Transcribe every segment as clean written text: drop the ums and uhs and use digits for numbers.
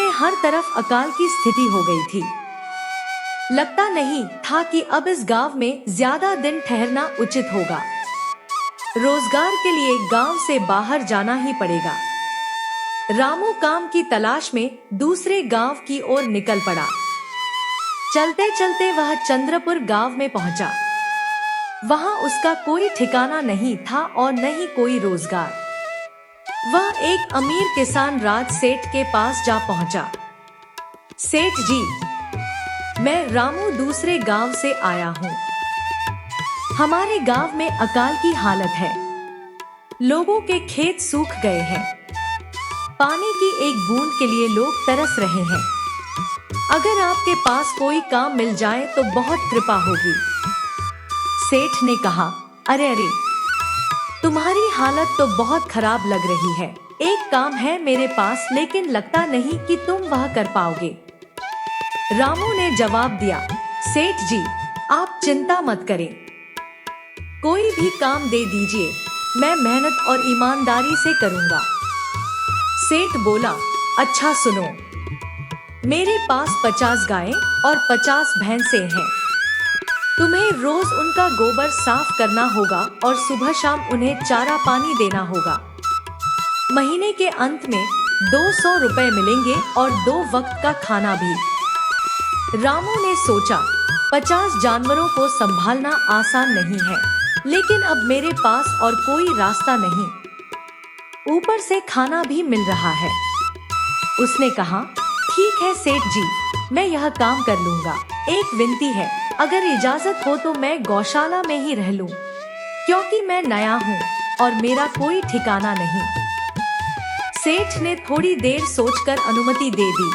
में हर तरफ अकाल की स्थिति हो गई थी। लगता नहीं था कि अब इस गांव में ज्यादा दिन ठहरना उचित होगा। रोजगार के लिए गांव से बाहर जाना ही पड़ेगा। रामू काम की तलाश में दूसरे गांव की ओर निकल पड़ा। चलते चलते वह चंद्रपुर गांव में पहुंचा। वहां उसका कोई ठिकाना नहीं था और न ही कोई रोजगार। वह एक अमीर किसान राज सेठ के पास जा पहुंचा। सेठ जी, मैं रामू दूसरे गांव से आया हूँ। हमारे गांव में अकाल की हालत है। लोगों के खेत सूख गए हैं। पानी की एक बूंद के लिए लोग तरस रहे हैं। अगर आपके पास कोई काम मिल जाए तो बहुत कृपा होगी। सेठ ने कहा, अरे अरे, तुम्हारी हालत तो बहुत खराब लग रही है। एक काम है मेरे पास, लेकिन लगता नहीं कि तुम वह कर पाओगे। रामू ने जवाब दिया, सेठ जी, आप चिंता मत करें। कोई भी काम दे दीजिए, मैं मेहनत और ईमानदारी से करूंगा। सेठ बोला, अच्छा सुनो, मेरे पास 50 गायें और 50 भैंसें हैं। तुम्हें रोज उनका गोबर साफ करना होगा और सुबह शाम उन्हें चारा पानी देना होगा। महीने के अंत में 200 रुपए मिलेंगे और 2 वक्त का खाना भी। रामू ने सोचा, 50 जानवरों को संभालना आसान नहीं है, लेकिन अब मेरे पास और कोई रास्ता नहीं। ऊपर से खाना भी मिल रहा है। उसने कहा, ठीक है सेठ जी, मैं यह काम कर लूंगा। एक विनती है, अगर इजाजत हो तो मैं गौशाला में ही रह लूं, क्योंकि मैं नया हूँ और मेरा कोई ठिकाना नहीं। सेठ ने थोड़ी देर सोचकर अनुमति दे दी।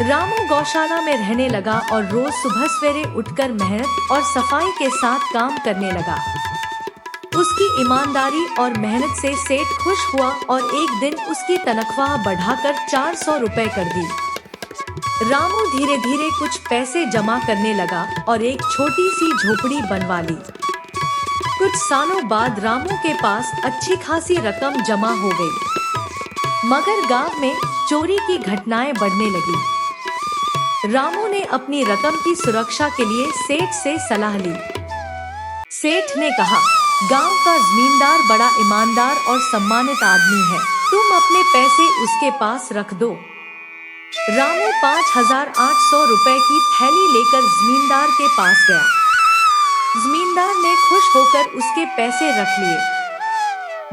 रामू गौशाला में रहने लगा और रोज सुबह सवेरे उठकर मेहनत और सफाई के साथ काम करने लगा। उसकी ईमानदारी और मेहनत से सेठ खुश हुआ और एक दिन उसकी तनख्वाह बढ़ाकर 400 रुपए कर दी। रामू धीरे धीरे कुछ पैसे जमा करने लगा और एक छोटी सी झोपड़ी बनवा ली। कुछ सालों बाद रामू के पास अच्छी खासी रकम जमा हो गई, मगर गांव में चोरी की घटनाएं बढ़ने लगी। रामू ने अपनी रकम की सुरक्षा के लिए सेठ से सलाह ली। सेठ ने कहा, गांव का जमींदार बड़ा ईमानदार और सम्मानित आदमी है, तुम अपने पैसे उसके पास रख दो। रामू 5800 रुपए की थैली लेकर जमींदार के पास गया। जमींदार ने खुश होकर उसके पैसे रख लिए।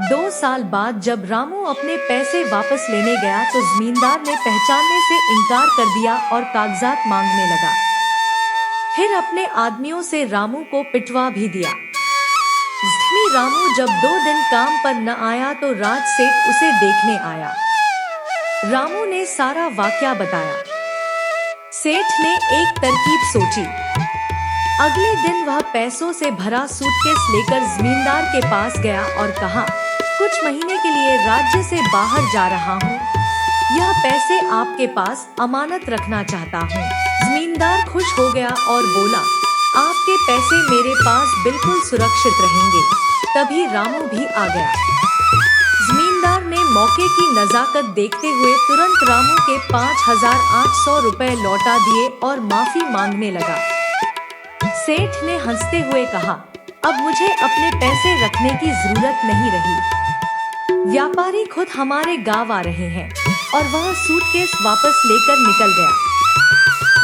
2 साल बाद जब रामू अपने पैसे वापस लेने गया तो जमींदार ने पहचानने से इनकार कर दिया और कागजात मांगने लगा। फिर अपने आदमियों से रामू को पिटवा भी दिया। रामू जब 2 दिन काम पर न आया तो राज सेठ उसे देखने आया। रामू ने सारा वाकया बताया। सेठ ने एक तरकीब सोची। अगले दिन वह पैसों से भरा सूटकेस लेकर जमींदार के पास गया और कहा, कुछ महीने के लिए राज्य से बाहर जा रहा हूँ, यह पैसे आपके पास अमानत रखना चाहता हूँ। जमींदार खुश हो गया और बोला, आपके पैसे मेरे पास बिल्कुल सुरक्षित रहेंगे। तभी रामू भी आ गया। जमींदार ने मौके की नजाकत देखते हुए तुरंत रामू के 5800 रुपए लौटा दिए और माफी मांगने लगा। सेठ ने हंसते हुए कहा, अब मुझे अपने पैसे रखने की जरूरत नहीं रही। व्यापारी खुद हमारे गांव आ रहे हैं। और वह सूटकेस वापस लेकर निकल गया।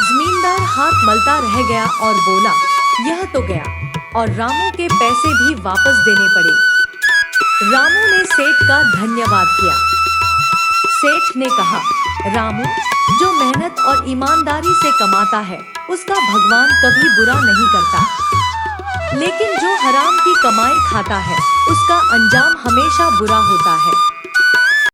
जमींदार हाथ मलता रह गया और बोला, यह तो गया, और रामू के पैसे भी वापस देने पड़े। रामू ने सेठ का धन्यवाद किया। सेठ ने कहा, रामू, जो मेहनत और ईमानदारी से कमाता है उसका भगवान कभी बुरा नहीं करता, लेकिन जो हराम की कमाई खाता है उसका अंजाम हमेशा बुरा होता है।